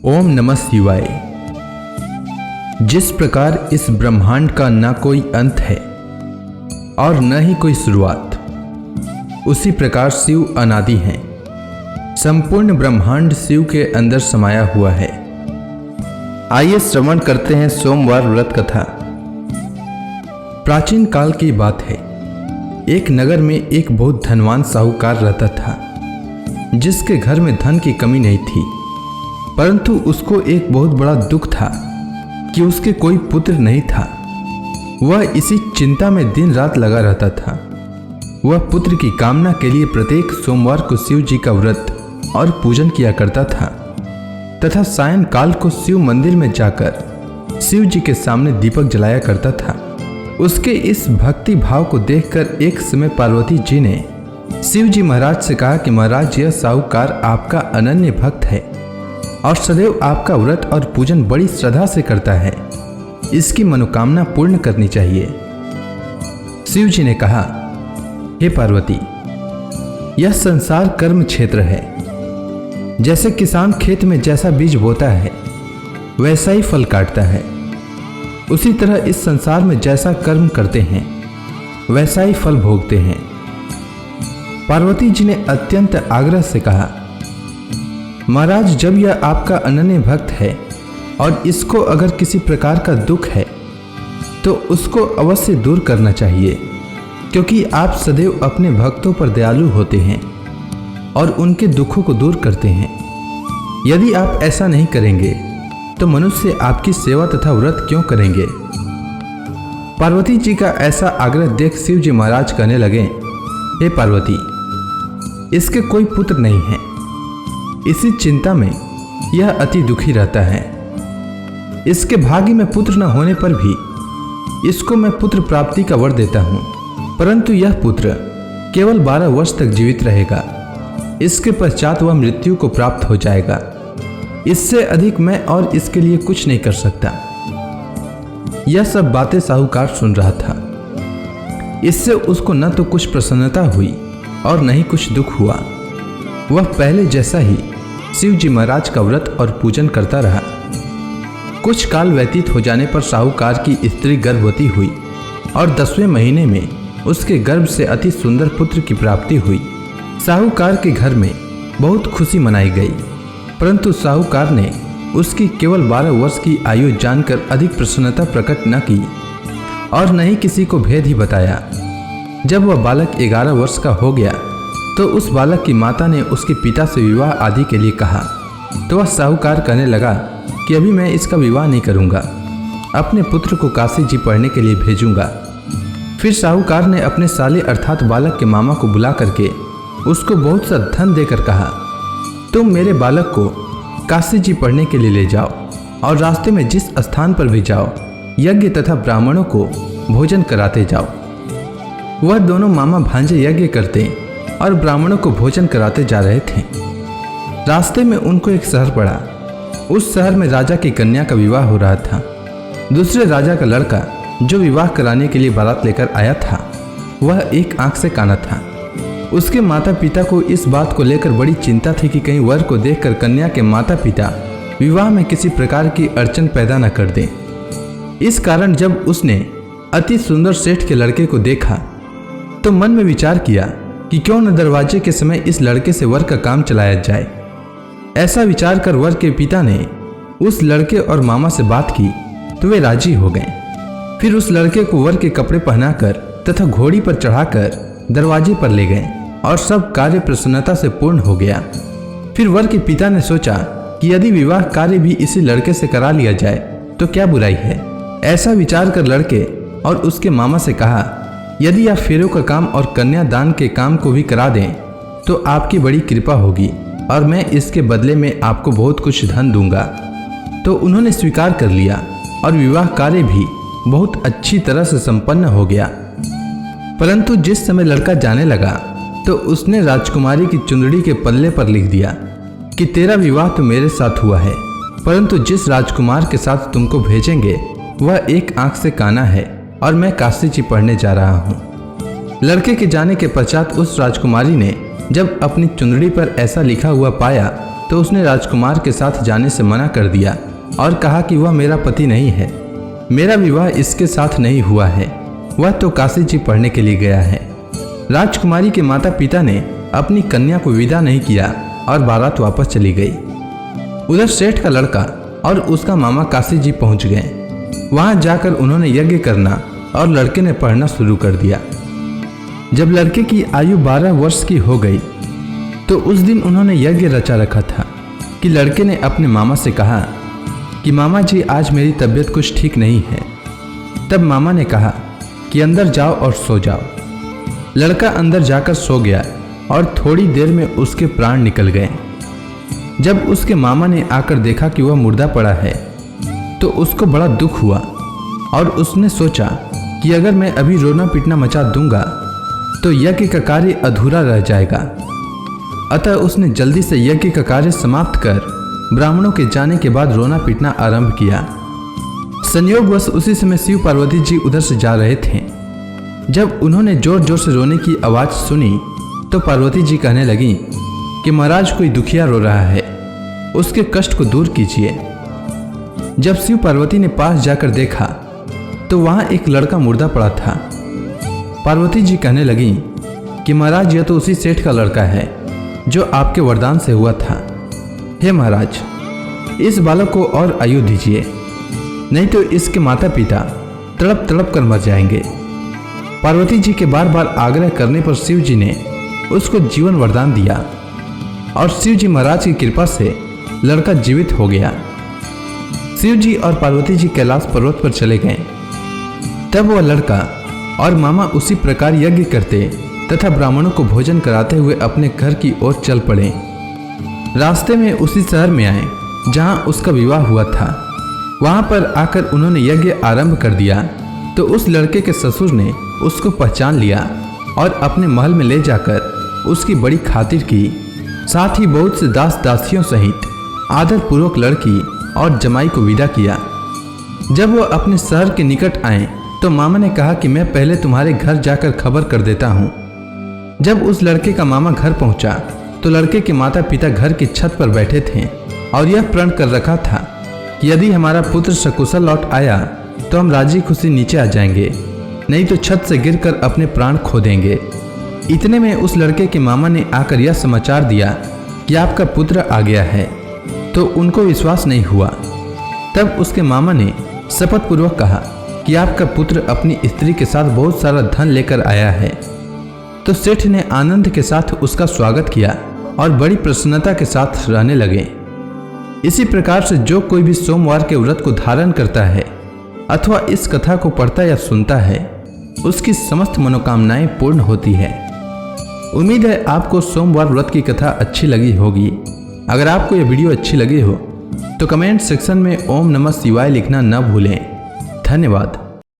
ओम नमः शिवाय। जिस प्रकार इस ब्रह्मांड का न कोई अंत है और न ही कोई शुरुआत, उसी प्रकार शिव अनादि हैं। संपूर्ण ब्रह्मांड शिव के अंदर समाया हुआ है। आइए श्रवण करते हैं सोमवार व्रत कथा। प्राचीन काल की बात है। एक नगर में एक बहुत धनवान साहूकार रहता था, जिसके घर में धन की कमी नहीं थी, परंतु उसको एक बहुत बड़ा दुख था कि उसके कोई पुत्र नहीं था। वह इसी चिंता में दिन रात लगा रहता था। वह पुत्र की कामना के लिए प्रत्येक सोमवार को शिव जी का व्रत और पूजन किया करता था तथा सायंकाल को शिव मंदिर में जाकर शिव जी के सामने दीपक जलाया करता था। उसके इस भक्ति भाव को देखकर एक समय पार्वती जी ने शिव जी महाराज से कहा कि महाराज, यह साहूकार आपका अनन्य भक्त है और सदैव आपका व्रत और पूजन बड़ी श्रद्धा से करता है। इसकी मनोकामना पूर्ण करनी चाहिए। शिव जी ने कहा, हे पार्वती, यह संसार कर्म क्षेत्र है। जैसे किसान खेत में जैसा बीज बोता है वैसा ही फल काटता है, उसी तरह इस संसार में जैसा कर्म करते हैं वैसा ही फल भोगते हैं। पार्वती जी ने अत्यंत आग्रह से कहा, महाराज, जब यह आपका अनन्य भक्त है और इसको अगर किसी प्रकार का दुख है तो उसको अवश्य दूर करना चाहिए, क्योंकि आप सदैव अपने भक्तों पर दयालु होते हैं और उनके दुखों को दूर करते हैं। यदि आप ऐसा नहीं करेंगे तो मनुष्य आपकी सेवा तथा व्रत क्यों करेंगे। पार्वती जी का ऐसा आग्रह देख शिव जी महाराज कहने लगे, हे पार्वती, इसके कोई पुत्र नहीं है। इसी चिंता में यह अति दुखी रहता है। इसके भाग्य में पुत्र न होने पर भी इसको मैं पुत्र प्राप्ति का वर देता हूँ, परंतु यह पुत्र केवल 12 वर्ष तक जीवित रहेगा। इसके पश्चात वह मृत्यु को प्राप्त हो जाएगा। इससे अधिक मैं और इसके लिए कुछ नहीं कर सकता। यह सब बातें साहूकार सुन रहा था। इससे उसको न तो कुछ प्रसन्नता हुई और न ही कुछ दुख हुआ। वह पहले जैसा ही शिव जी महाराज का व्रत और पूजन करता रहा। कुछ काल व्यतीत हो जाने पर साहूकार की स्त्री गर्भवती हुई और 10वें महीने में उसके गर्भ से अति सुंदर पुत्र की प्राप्ति हुई। साहूकार के घर में बहुत खुशी मनाई गई, परंतु साहूकार ने उसकी केवल 12 वर्ष की आयु जानकर अधिक प्रसन्नता प्रकट न की और न ही किसी को भेद ही बताया। जब वह बालक 11 वर्ष का हो गया तो उस बालक की माता ने उसके पिता से विवाह आदि के लिए कहा, तो वह साहूकार कहने लगा कि अभी मैं इसका विवाह नहीं करूंगा, अपने पुत्र को काशी जी पढ़ने के लिए भेजूंगा। फिर साहूकार ने अपने साले अर्थात बालक के मामा को बुला करके उसको बहुत सा धन देकर कहा, तुम मेरे बालक को काशी जी पढ़ने के लिए ले जाओ और रास्ते में जिस स्थान पर भी जाओ यज्ञ तथा ब्राह्मणों को भोजन कराते जाओ। वह दोनों मामा भांजे यज्ञ करते और ब्राह्मणों को भोजन कराते जा रहे थे। रास्ते में उनको एक शहर पड़ा। उस शहर में राजा की कन्या का विवाह हो रहा था। दूसरे राजा का लड़का जो विवाह कराने के लिए बारात लेकर आया था, वह एक आंख से काना था। उसके माता पिता को इस बात को लेकर बड़ी चिंता थी कि कहीं वर को देखकर कन्या के माता पिता विवाह में किसी प्रकार की अड़चन पैदा न कर दें। इस कारण जब उसने अति सुंदर सेठ के लड़के को देखा तो मन में विचार किया कि क्यों न दरवाजे के समय इस लड़के से वर का काम चलाया जाए। ऐसा विचार कर वर के पिता ने उस लड़के और मामा से बात की तो वे राजी हो गए। फिर उस लड़के को वर के कपड़े पहनाकर तथा घोड़ी पर चढ़ाकर दरवाजे पर ले गए और सब कार्य प्रसन्नता से पूर्ण हो गया। फिर वर के पिता ने सोचा कि यदि विवाह कार्य भी इसी लड़के से करा लिया जाए तो क्या बुराई है। ऐसा विचार कर लड़के और उसके मामा से कहा, यदि आप फेरों का काम और कन्यादान के काम को भी करा दें तो आपकी बड़ी कृपा होगी और मैं इसके बदले में आपको बहुत कुछ धन दूंगा। तो उन्होंने स्वीकार कर लिया और विवाह कार्य भी बहुत अच्छी तरह से संपन्न हो गया। परंतु जिस समय लड़का जाने लगा तो उसने राजकुमारी की चुंदड़ी के पल्ले पर लिख दिया कि तेरा विवाह तो मेरे साथ हुआ है, परंतु जिस राजकुमार के साथ तुमको भेजेंगे वह एक आंख से काना है और मैं काशी जी पढ़ने जा रहा हूँ। लड़के के जाने के पश्चात उस राजकुमारी ने जब अपनी चुंदड़ी पर ऐसा लिखा हुआ पाया तो उसने राजकुमार के साथ जाने से मना कर दिया और कहा कि वह मेरा पति नहीं है, मेरा विवाह इसके साथ नहीं हुआ है, वह तो काशी जी पढ़ने के लिए गया है। राजकुमारी के माता पिता ने अपनी कन्या को विदा नहीं किया और बारात वापस चली गई। उधर सेठ का लड़का और उसका मामा काशी जी पहुंच गए। वहां जाकर उन्होंने यज्ञ करना और लड़के ने पढ़ना शुरू कर दिया। जब लड़के की आयु 12 वर्ष की हो गई तो उस दिन उन्होंने यज्ञ रचा रखा था कि लड़के ने अपने मामा से कहा कि मामा जी आज मेरी तबीयत कुछ ठीक नहीं है। तब मामा ने कहा कि अंदर जाओ और सो जाओ। लड़का अंदर जाकर सो गया और थोड़ी देर में उसके प्राण निकल गए। जब उसके मामा ने आकर देखा कि वह मुर्दा पड़ा है तो उसको बड़ा दुख हुआ और उसने सोचा कि अगर मैं अभी रोना पीटना मचा दूंगा तो यज्ञ का कार्य अधूरा रह जाएगा। अतः उसने जल्दी से यज्ञ का कार्य समाप्त कर ब्राह्मणों के जाने के बाद रोना पीटना आरंभ किया। संयोगवश उसी समय शिव पार्वती जी उधर से जा रहे थे। जब उन्होंने जोर जोर से रोने की आवाज़ सुनी तो पार्वती जी कहने लगी कि महाराज कोई दुखिया रो रहा है, उसके कष्ट को दूर कीजिए। जब शिव पार्वती ने पास जाकर देखा तो वहां एक लड़का मुर्दा पड़ा था। पार्वती जी कहने लगी कि महाराज यह तो उसी सेठ का लड़का है जो आपके वरदान से हुआ था। हे महाराज, इस बालक को और आयु दीजिए, नहीं तो इसके माता पिता तड़प तड़प कर मर जाएंगे। पार्वती जी के बार बार आग्रह करने पर शिव जी ने उसको जीवन वरदान दिया और शिव जी महाराज की कृपा से लड़का जीवित हो गया। शिव जी और पार्वती जी कैलाश पर्वत पर चले गए। तब वह लड़का और मामा उसी प्रकार यज्ञ करते तथा ब्राह्मणों को भोजन कराते हुए अपने घर की ओर चल पड़े। रास्ते में उसी शहर में आए जहां उसका विवाह हुआ था। वहां पर आकर उन्होंने यज्ञ आरंभ कर दिया तो उस लड़के के ससुर ने उसको पहचान लिया और अपने महल में ले जाकर उसकी बड़ी खातिर की। साथ ही बहुत से दास दासियों सहित आदर पूर्वक लड़की और जमाई को विदा किया। जब वह अपने शहर के निकट आए तो मामा ने कहा कि मैं पहले तुम्हारे घर जाकर खबर कर देता हूँ। जब उस लड़के का मामा घर पहुंचा तो लड़के के माता पिता घर की छत पर बैठे थे और यह प्रण कर रखा था कि यदि हमारा पुत्र सकुशल लौट आया तो हम राजी खुशी नीचे आ जाएंगे, नहीं तो छत से गिरकर अपने प्राण खो देंगे। इतने में उस लड़के के मामा ने आकर यह समाचार दिया कि आपका पुत्र आ गया है, तो उनको विश्वास नहीं हुआ। तब उसके मामा ने शपथ पूर्वक कहा कि आपका पुत्र अपनी स्त्री के साथ बहुत सारा धन लेकर आया है। तो सेठ ने आनंद के साथ उसका स्वागत किया और बड़ी प्रसन्नता के साथ रहने लगे। इसी प्रकार से जो कोई भी सोमवार के व्रत को धारण करता है अथवा इस कथा को पढ़ता या सुनता है उसकी समस्त मनोकामनाएं पूर्ण होती है। उम्मीद है आपको सोमवार व्रत की कथा अच्छी लगी होगी। अगर आपको यह वीडियो अच्छी लगी हो तो कमेंट सेक्शन में ओम नमः शिवाय लिखना न भूलें। धन्यवाद।